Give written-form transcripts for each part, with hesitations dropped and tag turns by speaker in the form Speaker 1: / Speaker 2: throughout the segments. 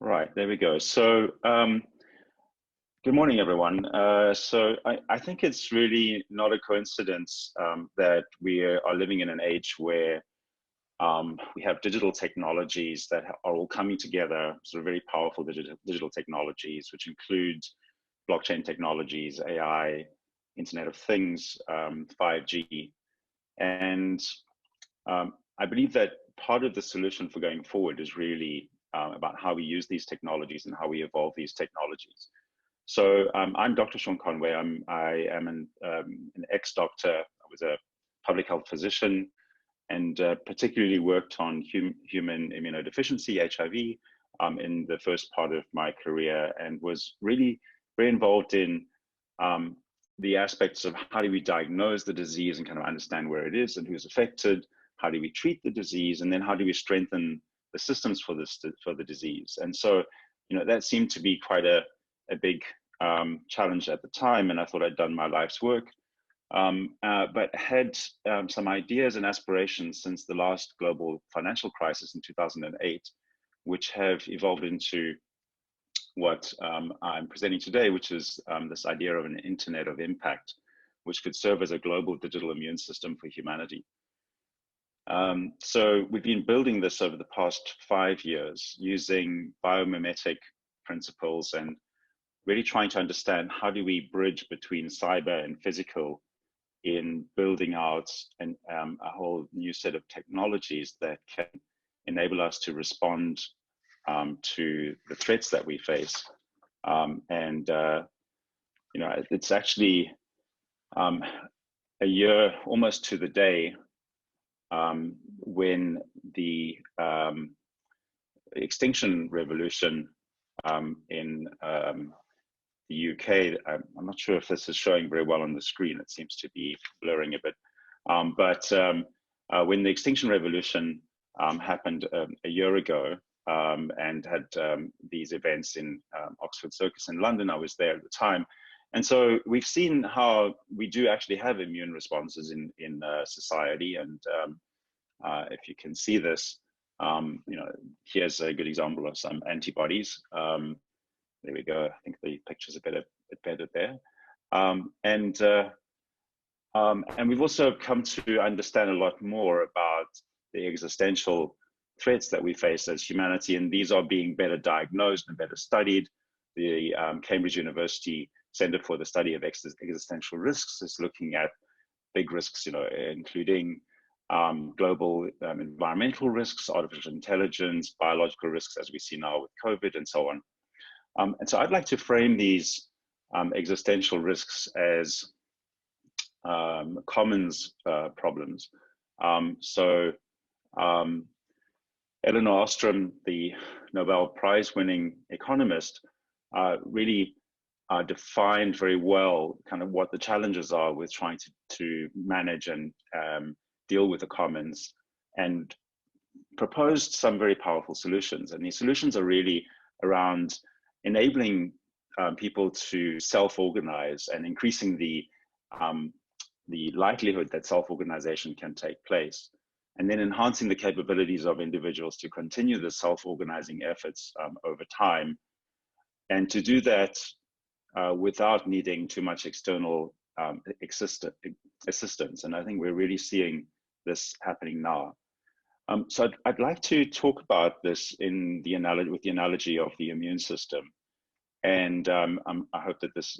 Speaker 1: Right, there we go. So, good morning, everyone. I think it's really not a coincidence that we are living in an age where we have digital technologies that are all coming together, sort of very powerful digital technologies, which include blockchain technologies, AI, Internet of Things, 5G. And I believe that part of the solution for going forward is really about how we use these technologies and how we evolve these technologies. So I'm Dr. Shaun Conway. I am an ex-doctor. I was a public health physician and particularly worked on human immunodeficiency, HIV, in the first part of my career, and was really very involved in the aspects of how do we diagnose the disease and kind of understand where it is and who's affected, how do we treat the disease, and then how do we strengthen the systems for the disease. And so, that seemed to be quite a big challenge at the time, and I thought I'd done my life's work, but had some ideas and aspirations since the last global financial crisis in 2008, which have evolved into what I'm presenting today, which is this idea of an internet of impact, which could serve as a global digital immune system for humanity. So we've been building this over the past 5 years using biomimetic principles and really trying to understand how do we bridge between cyber and physical in building out a whole new set of technologies that can enable us to respond to the threats that we face. It's actually a year almost to the day when the Extinction Revolution in the UK, I'm not sure if this is showing very well on the screen, it seems to be blurring a bit, when the Extinction Revolution happened a year ago and had these events in Oxford Circus in London, I was there at the time. And so we've seen how we do actually have immune responses in society. And if you can see this, here's a good example of some antibodies. There we go. I think the picture's a bit better there. And we've also come to understand a lot more about the existential threats that we face as humanity, and these are being better diagnosed and better studied. The Cambridge University Center for the Study of Existential Risks is looking at big risks, including global environmental risks, artificial intelligence, biological risks, as we see now with COVID, and so on. And so I'd like to frame these existential risks as commons problems. Elinor Ostrom, the Nobel Prize-winning economist, really defined very well kind of what the challenges are with trying to manage and deal with the commons, and proposed some very powerful solutions. And these solutions are really around enabling people to self-organize and increasing the likelihood that self-organization can take place, and then enhancing the capabilities of individuals to continue the self-organizing efforts over time, and to do that without needing too much external assistance. And I think we're really seeing this happening now. So I'd like to talk about this with the analogy of the immune system. And I hope that this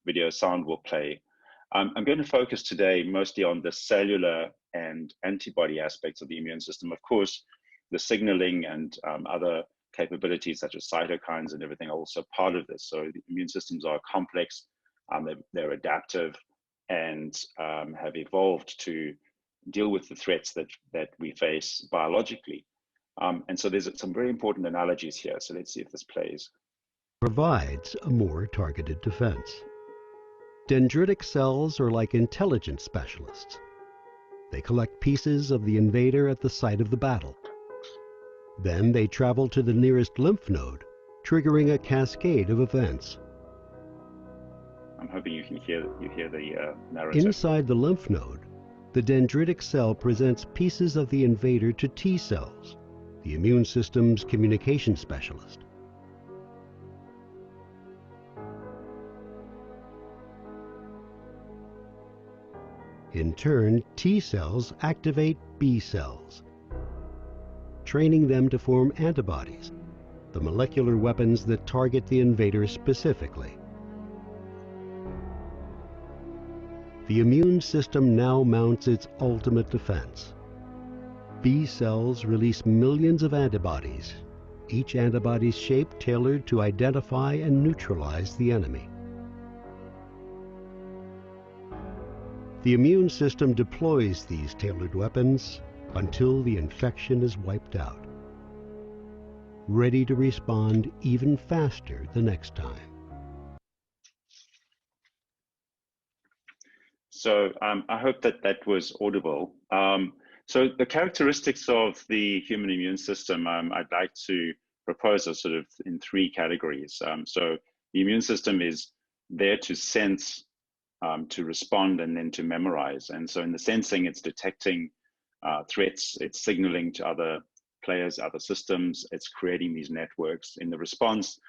Speaker 1: video sound will play. I'm going to focus today mostly on the cellular and antibody aspects of the immune system. Of course, the signaling and other capabilities such as cytokines and everything are also part of this. So the immune systems are complex, they're adaptive, and have evolved to deal with the threats that we face biologically. And so there's some very important analogies here. So let's see if this plays.
Speaker 2: Provides a more targeted defense. Dendritic cells are like intelligence specialists. They collect pieces of the invader at the site of the battle. Then they travel to the nearest lymph node, triggering a cascade of events.
Speaker 1: I'm hoping you hear the narrative.
Speaker 2: Inside the lymph node, the dendritic cell presents pieces of the invader to T cells, the immune system's communication specialist. In turn, T cells activate B cells, training them to form antibodies, the molecular weapons that target the invader specifically. The immune system now mounts its ultimate defense. B cells release millions of antibodies, each antibody's shape tailored to identify and neutralize the enemy. The immune system deploys these tailored weapons until the infection is wiped out, ready to respond even faster the next time.
Speaker 1: So I hope that that was audible. So the characteristics of the human immune system, I'd like to propose are sort of in three categories. So the immune system is there to sense, to respond, and then to memorize. And so in the sensing, it's detecting threats, it's signaling to other players, other systems, it's creating these networks. In the response,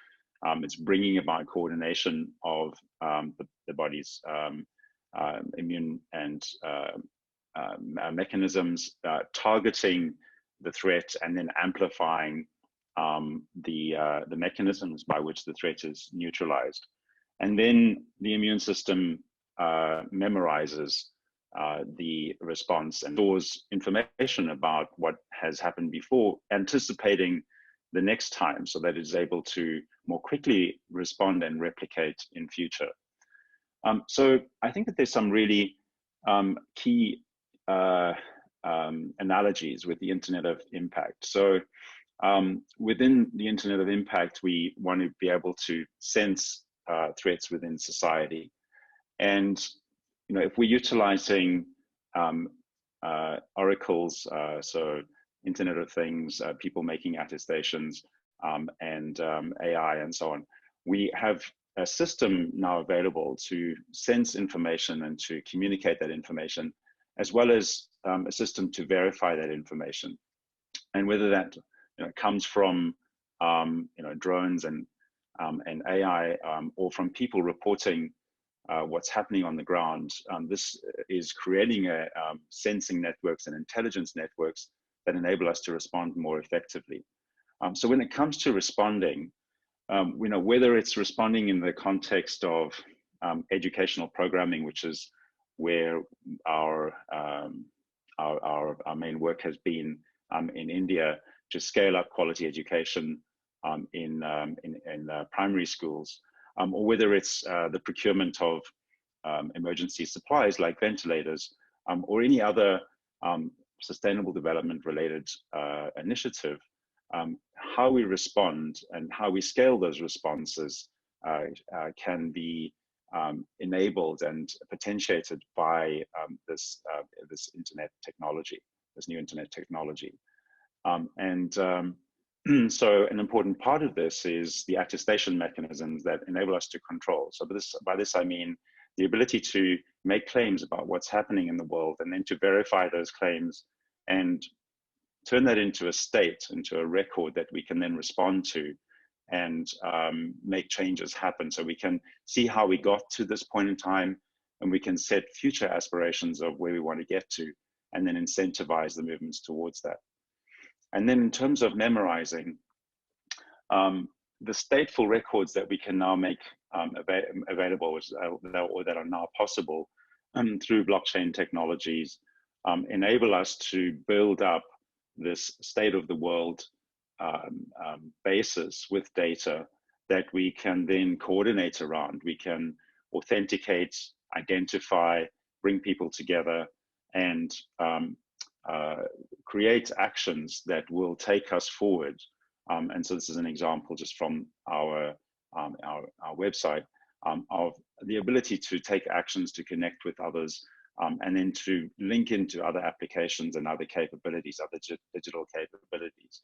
Speaker 1: it's bringing about coordination of the body's immune and mechanisms, targeting the threat and then amplifying the mechanisms by which the threat is neutralized. And then the immune system memorizes the response and stores information about what has happened before, anticipating the next time, so that it is able to more quickly respond and replicate in future. So I think that there's some really key analogies with the Internet of Impact. So within the Internet of Impact, we want to be able to sense threats within society. And if we're utilizing oracles, so Internet of Things, people making attestations, and AI and so on, we have a system now available to sense information and to communicate that information, as well as a system to verify that information. And whether that comes from drones and AI, or from people reporting what's happening on the ground, this is creating sensing networks and intelligence networks that enable us to respond more effectively. So when it comes to responding, whether it's responding in the context of educational programming, which is where our main work has been in India, to scale up quality education in primary schools, or whether it's the procurement of emergency supplies like ventilators, or any other sustainable development related initiative. How we respond and how we scale those responses can be enabled and potentiated by this internet technology, this new internet technology. So an important part of this is the attestation mechanisms that enable us to control. So by this I mean the ability to make claims about what's happening in the world, and then to verify those claims and turn that into a state, into a record that we can then respond to and make changes happen. So we can see how we got to this point in time, and we can set future aspirations of where we want to get to, and then incentivize the movements towards that. And then in terms of memorizing, the stateful records that we can now make available, or that are now possible through blockchain technologies, enable us to build up this state of the world basis with data that we can then coordinate around. We can authenticate, identify, bring people together, and create actions that will take us forward. And so this is an example just from our website of the ability to take actions to connect with others, and then to link into other applications and other capabilities, other digital capabilities.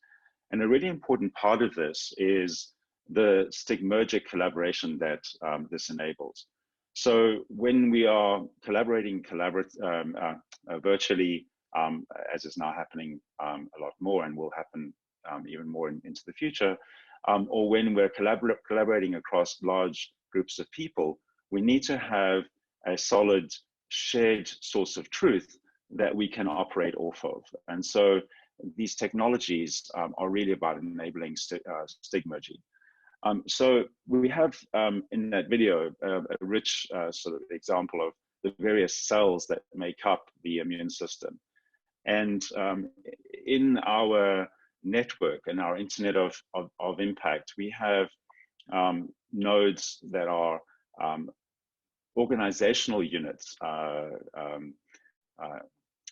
Speaker 1: And a really important part of this is the stigmergic collaboration that this enables. So when we are collaborating virtually, as is now happening a lot more and will happen even more into the future, or when we're collaborating across large groups of people, we need to have a solid shared source of truth that we can operate off of. And so these technologies are really about enabling stigmergy. So we have in that video a rich sort of example of the various cells that make up the immune system. And in our network and our internet of impact, we have nodes that are organizational units,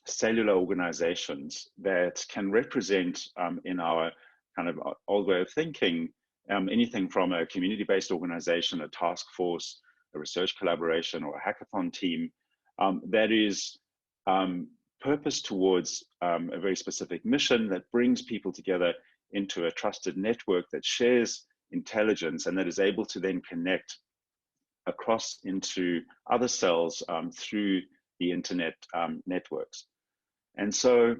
Speaker 1: cellular organizations that can represent in our kind of old way of thinking, anything from a community-based organization, a task force, a research collaboration, or a hackathon team that is purposed towards a very specific mission that brings people together into a trusted network that shares intelligence and that is able to then connect across into other cells through the internet networks. And so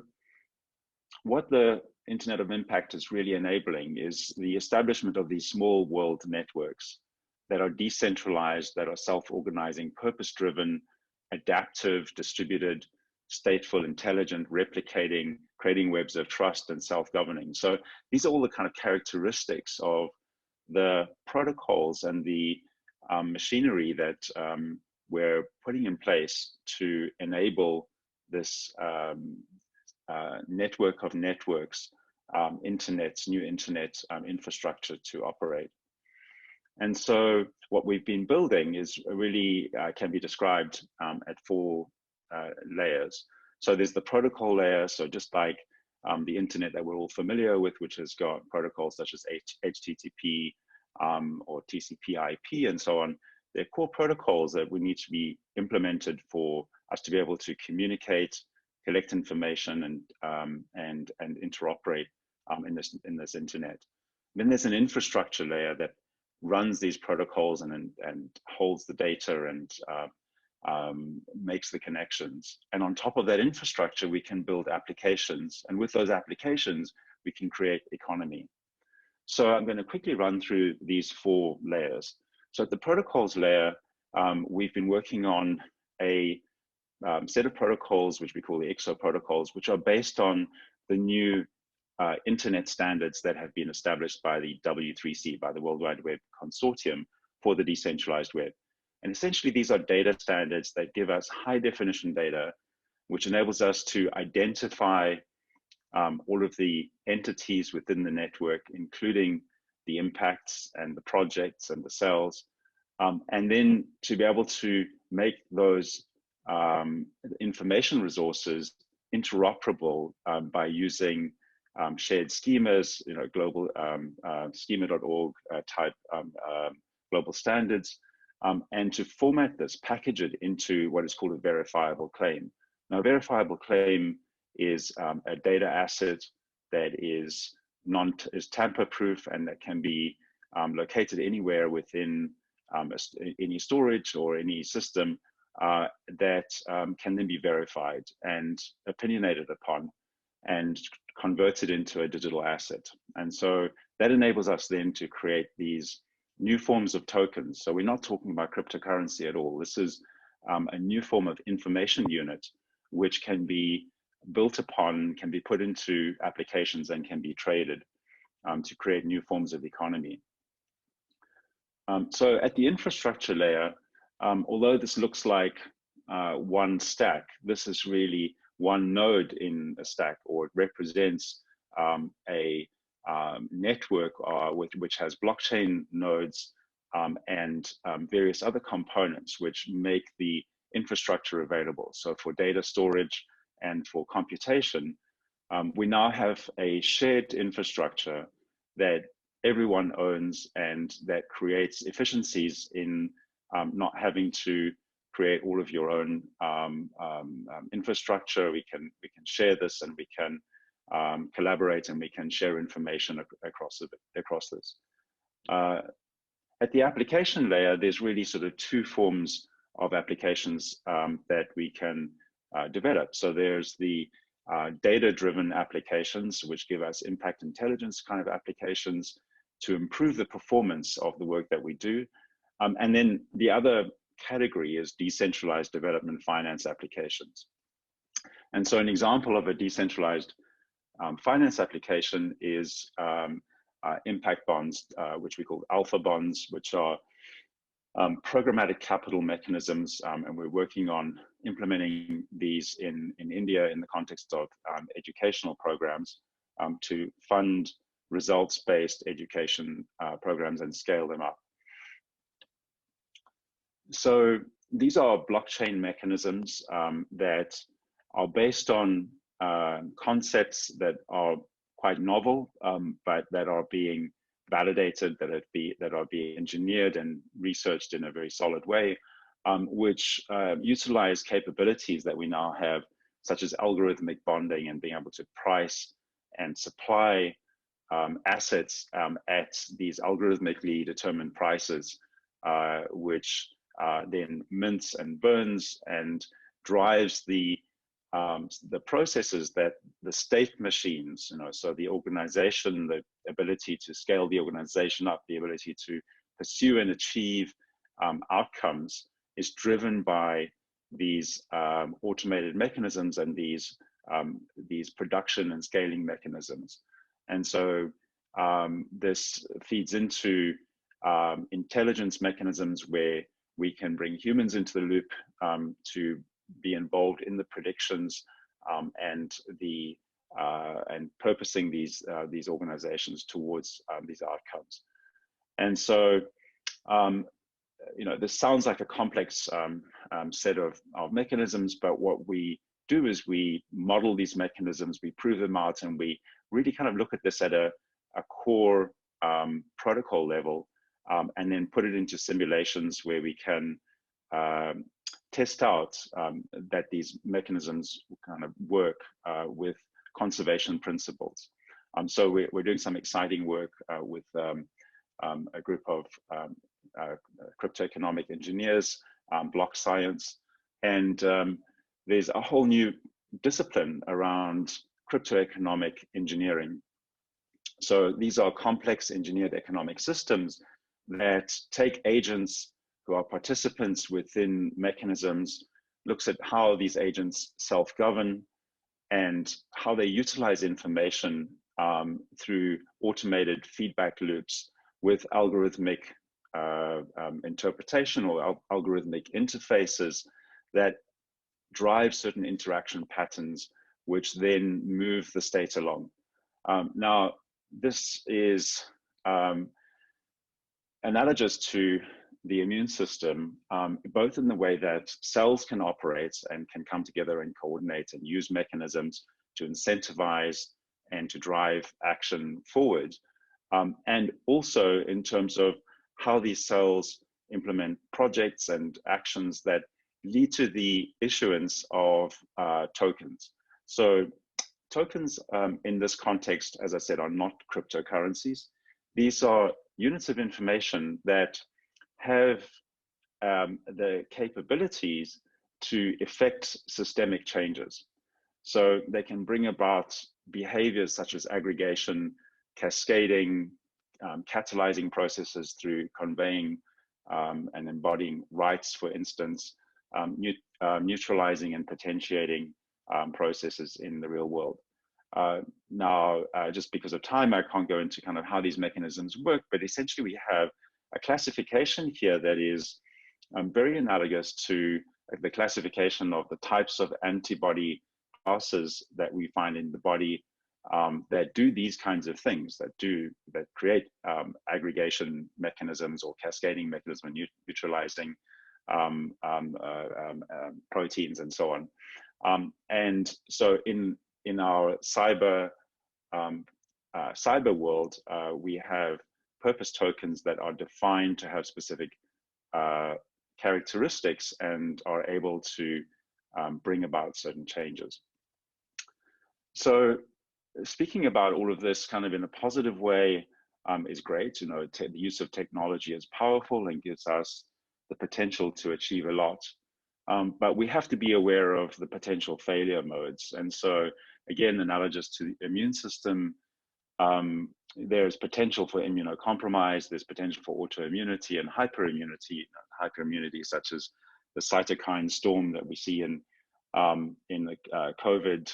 Speaker 1: what the Internet of Impact is really enabling is the establishment of these small world networks that are decentralized, that are self-organizing, purpose-driven, adaptive, distributed, stateful, intelligent, replicating, creating webs of trust, and self-governing. So these are all the kind of characteristics of the protocols and the machinery that we're putting in place to enable this network of networks, new internet infrastructure to operate. And so what we've been building is really can be described at 4 layers. So there's the protocol layer, so just like the internet that we're all familiar with, which has got protocols such as HTTP or TCP/IP and so on. They're core protocols that we need to be implemented for us to be able to communicate, collect information, and interoperate in this internet. Then there's an infrastructure layer that runs these protocols and holds the data and makes the connections. And on top of that infrastructure, we can build applications. And with those applications, we can create economy. So I'm going to quickly run through these 4 layers. So at the protocols layer, we've been working on a set of protocols, which we call the ICSO protocols, which are based on the new internet standards that have been established by the W3C, by the World Wide Web Consortium for the decentralized web. And essentially, these are data standards that give us high definition data, which enables us to identify all of the entities within the network, including the impacts and the projects and the cells, and then to be able to make those information resources interoperable by using shared schemas, global schema.org type global standards, and to format this, package it into what is called a verifiable claim. Now, a verifiable claim is a data asset that is tamper-proof and that can be located anywhere within any storage or any system that can then be verified and opinionated upon and converted into a digital asset. And so that enables us then to create these new forms of tokens. So we're not talking about cryptocurrency at all. This is a new form of information unit which can be built upon, can be put into applications and can be traded to create new forms of economy. So at the infrastructure layer, although this looks like one stack, this is really one node in a stack, or it represents a network which has blockchain nodes and various other components which make the infrastructure available. So for data storage and for computation, we now have a shared infrastructure that everyone owns and that creates efficiencies in not having to create all of your own infrastructure. We can share this, and we can collaborate, and we can share information across this. At the application layer, there's really sort of 2 forms of applications that we can develop. So there's the data-driven applications, which give us impact intelligence kind of applications to improve the performance of the work that we do. And then the other category is decentralized development finance applications. And so an example of a decentralized finance application is impact bonds, which we call alpha bonds, which are programmatic capital mechanisms, and we're working on implementing these in India in the context of educational programs to fund results-based education programs and scale them up. So these are blockchain mechanisms that are based on concepts that are quite novel, but that are being validated, that are being engineered and researched in a very solid way, which utilize capabilities that we now have, such as algorithmic bonding and being able to price and supply assets at these algorithmically determined prices, which then mints and burns and drives the processes that the state machines, so the organization, the ability to scale the organization up, the ability to pursue and achieve outcomes is driven by these automated mechanisms and these production and scaling mechanisms. And so this feeds into intelligence mechanisms where we can bring humans into the loop to be involved in the predictions and purposing these organizations towards these outcomes. And so, this sounds like a complex set of mechanisms, but what we do is we model these mechanisms, we prove them out, and we really kind of look at this at a core protocol level, and then put it into simulations where we can test out that these mechanisms kind of work with conservation principles. So we're doing some exciting work with a group of cryptoeconomic engineers, block science, and there's a whole new discipline around cryptoeconomic engineering. So these are complex engineered economic systems that take agents who are participants within mechanisms, looks at how these agents self-govern and how they utilize information through automated feedback loops with algorithmic interpretation or algorithmic interfaces that drive certain interaction patterns, which then move the state along. Now, this is analogous to the immune system, both in the way that cells can operate and can come together and coordinate and use mechanisms to incentivize and to drive action forward, and also in terms of how these cells implement projects and actions that lead to the issuance of tokens. So tokens in this context, as I said, are not cryptocurrencies. These are units of information that have the capabilities to effect systemic changes. So they can bring about behaviors such as aggregation, cascading, catalyzing processes through conveying and embodying rights, for instance, neutralizing and potentiating processes in the real world. Now, just because of time, I can't go into kind of how these mechanisms work, but essentially we have a classification here that is very analogous to the classification of the types of antibody classes that we find in the body that do these kinds of things, that create aggregation mechanisms or cascading mechanisms, neutralizing proteins and so on. And so in our cyber world, we have purpose tokens that are defined to have specific characteristics and are able to bring about certain changes. So speaking about all of this kind of in a positive way is great. The use of technology is powerful and gives us the potential to achieve a lot. But we have to be aware of the potential failure modes. And so again, analogous to the immune system, there's potential for immunocompromise, there's potential for autoimmunity and hyperimmunity. hyperimmunity, such as the cytokine storm that we see in the COVID,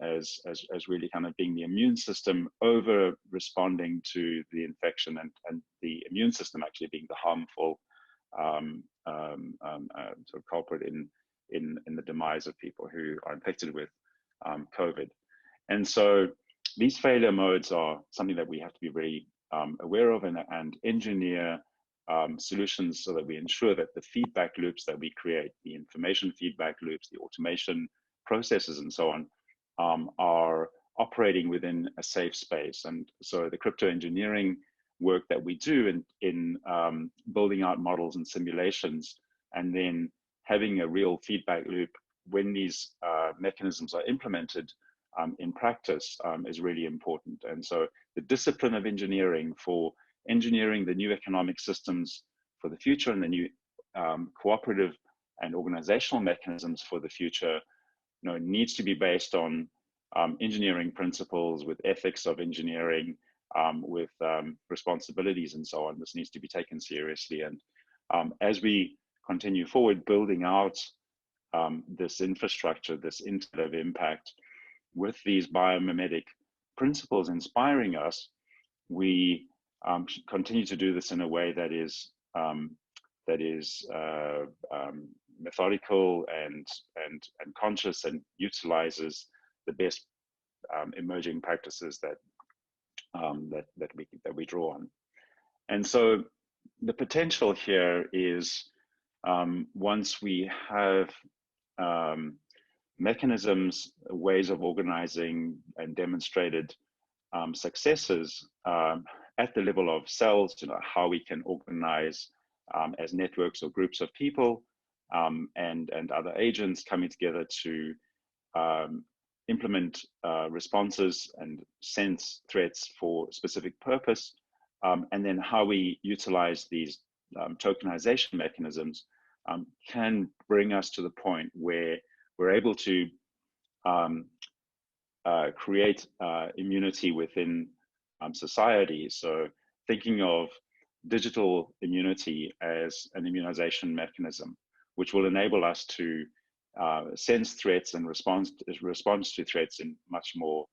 Speaker 1: as really kind of being the immune system over responding to the infection, and the immune system actually being the harmful sort of culprit in the demise of people who are infected with COVID. And so these failure modes are something that we have to be very aware of, and engineer solutions so that we ensure that the feedback loops that we create, the information feedback loops, the automation processes, and so on, are operating within a safe space. And so the crypto engineering work that we do in building out models and simulations, and then having a real feedback loop when these mechanisms are implemented in practice is really important. And so the discipline of engineering for engineering the new economic systems for the future, and the new cooperative and organizational mechanisms for the future, needs to be based on engineering principles, with ethics of engineering, with responsibilities and so on. This needs to be taken seriously. And as we continue forward, building out this infrastructure, this internet of impact, with these biomimetic principles inspiring us, we should continue to do this in a way that is methodical and conscious, and utilizes the best emerging practices that we draw on. And so the potential here is, once we have mechanisms, ways of organizing, and demonstrated successes at the level of cells, how we can organize as networks or groups of people, and other agents coming together to implement responses and sense threats for a specific purpose, and then how we utilize these tokenization mechanisms can bring us to the point where we're able to create immunity within society. So thinking of digital immunity as an immunization mechanism, which will enable us to sense threats and respond to threats in much more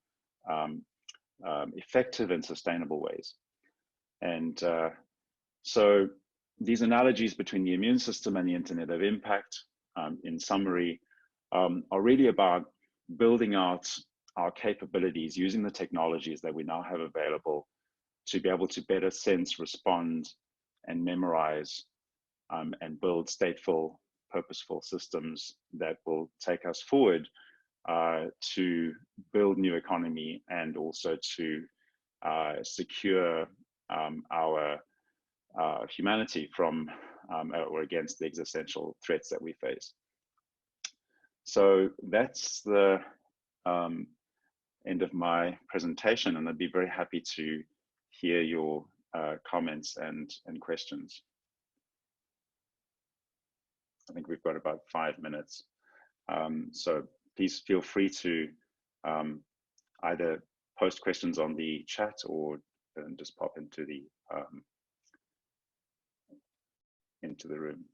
Speaker 1: effective and sustainable ways. And so these analogies between the immune system and the internet of impact, in summary, are really about building out our capabilities, using the technologies that we now have available to be able to better sense, respond, and memorize, and build stateful, purposeful systems that will take us forward to build new economy, and also to secure our humanity from or against the existential threats that we face. So that's the end of my presentation, and I'd be very happy to hear your comments and questions. I think we've got about 5 minutes. So please feel free to either post questions on the chat, or just pop into the room.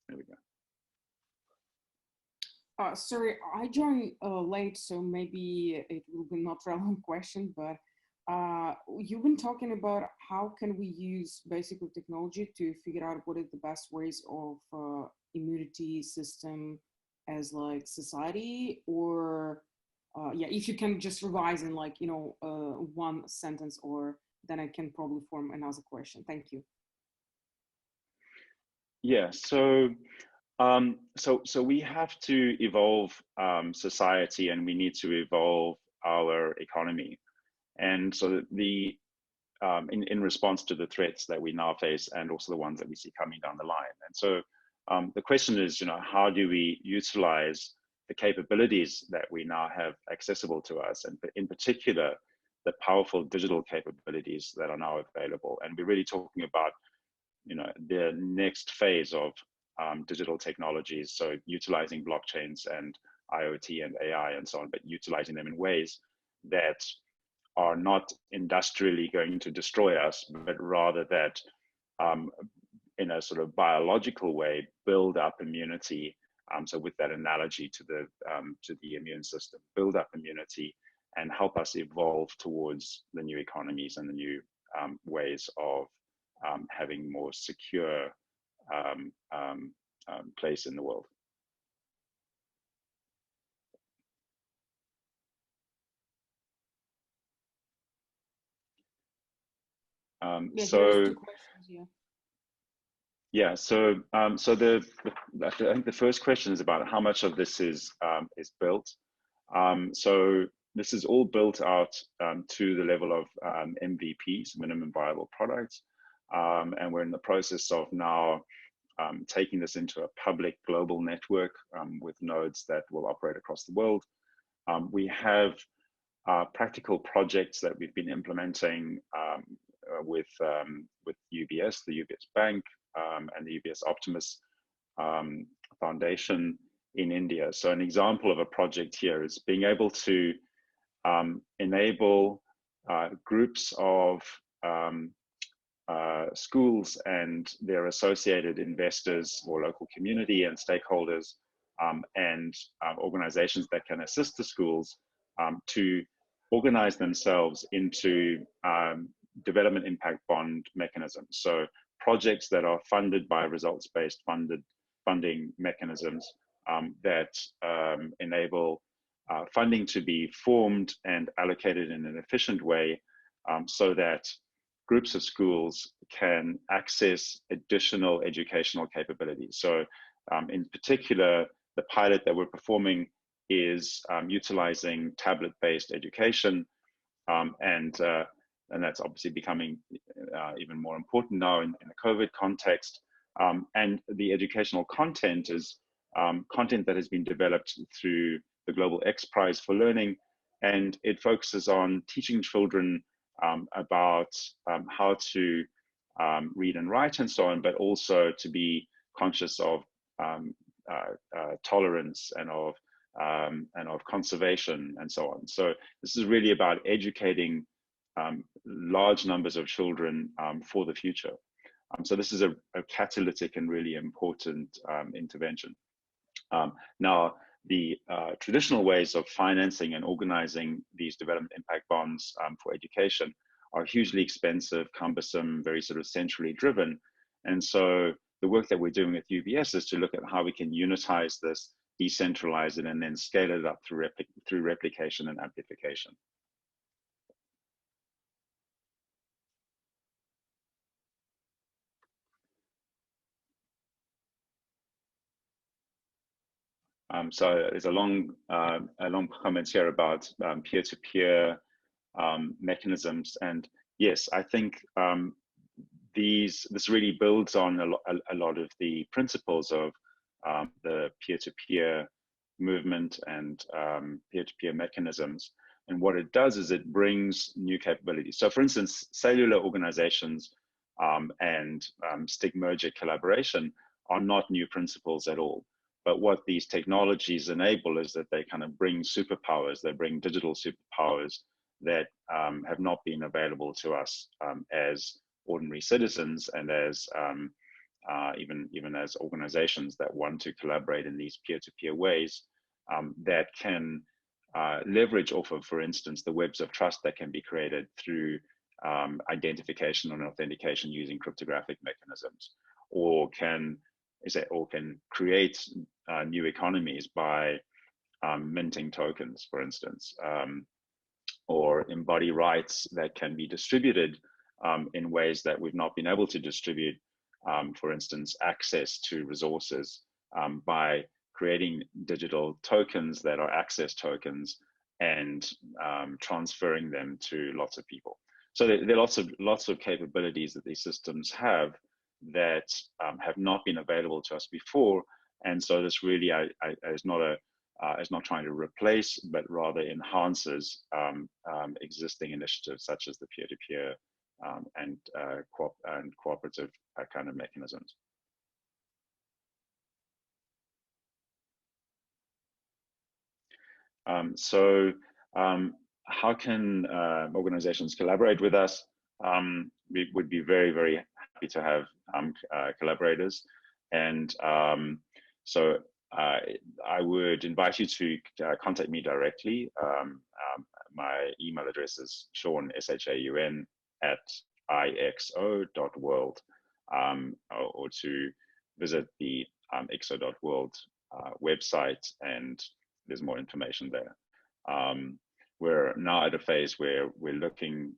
Speaker 1: There we go.
Speaker 3: Sorry, I joined late, so maybe it will be not relevant question, but you've been talking about how can we use basically technology to figure out what is the best ways of immunity system as like society, or yeah, if you can just revise in like, one sentence, or then I can probably form another question. Thank you.
Speaker 1: Yeah, so we have to evolve society, and we need to evolve our economy. And so in response to the threats that we now face, and also the ones that we see coming down the line. And so the question is, how do we utilize the capabilities that we now have accessible to us, and in particular, the powerful digital capabilities that are now available. And we're really talking about, the next phase of digital technologies. So utilizing blockchains and IoT and AI and so on, but utilizing them in ways that are not industrially going to destroy us, but rather that in a sort of biological way build up immunity. So with that analogy to the immune system, build up immunity and help us evolve towards the new economies and the new ways of having more secure place in the world.
Speaker 3: Yeah,
Speaker 1: So
Speaker 3: there's two questions here.
Speaker 1: yeah, so I think the first question is about how much of this is built. So this is all built out to the level of MVPs, minimum viable products, and we're in the process of now taking this into a public global network with nodes that will operate across the world. We have practical projects that we've been implementing with UBS, the UBS Bank, and the UBS Optimus Foundation in India. So an example of a project here is being able to enable groups of schools and their associated investors or local community and stakeholders and organizations that can assist the schools to organize themselves into development impact bond mechanisms. So projects that are funded by results-based funding mechanisms that enable funding to be formed and allocated in an efficient way so that groups of schools can access additional educational capabilities. So in particular, the pilot that we're performing is utilizing tablet-based education, and that's obviously becoming even more important now in the COVID context. And the educational content is content that has been developed through the Global X Prize for Learning, and it focuses on teaching children about how to read and write and so on, but also to be conscious of tolerance and of conservation and so on. So this is really about educating large numbers of children for the future. So this is a catalytic and really important intervention. Now, the traditional ways of financing and organizing these development impact bonds for education are hugely expensive, cumbersome, very sort of centrally driven. And so the work that we're doing with UBS is to look at how we can unitize this, decentralize it, and then scale it up through replication and amplification. So there's a long comment here about peer-to-peer mechanisms, and yes, I think this really builds on a lot of the principles of the peer-to-peer movement and peer-to-peer mechanisms. And what it does is it brings new capabilities. So, for instance, cellular organizations and STIG merger collaboration are not new principles at all. But what these technologies enable is that they kind of bring superpowers, they bring digital superpowers that have not been available to us as ordinary citizens and as even as organizations that want to collaborate in these peer-to-peer ways that can leverage off of, for instance, the webs of trust that can be created through identification and authentication using cryptographic mechanisms, or can create new economies by minting tokens, for instance, or embody rights that can be distributed in ways that we've not been able to distribute, for instance, access to resources by creating digital tokens that are access tokens and transferring them to lots of people. So there are lots of capabilities that these systems have that have not been available to us before, and so this really is not trying to replace, but rather enhances existing initiatives such as the peer-to-peer and cooperative kind of mechanisms. So how can organizations collaborate with us? We would be very, very happy to have collaborators. And so I would invite you to contact me directly. My email address is Shaun, SHAUN, @ixo.world, or to visit the ixo.world website, and there's more information there. We're now at a phase where we're looking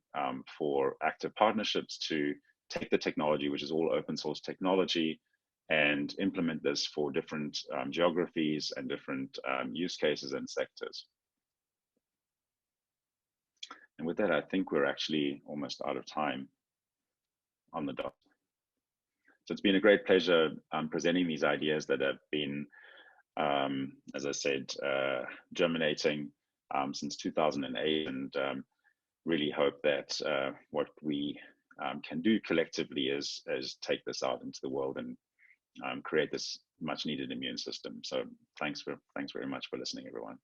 Speaker 1: for active partnerships to take the technology, which is all open source technology, and implement this for different geographies and different use cases and sectors. And with that, I think we're actually almost out of time on the dot. So it's been a great pleasure presenting these ideas that have been, as I said, germinating since 2008, and really hope that what we can do collectively is take this out into the world and create this much needed immune system. So thanks very much for listening, everyone.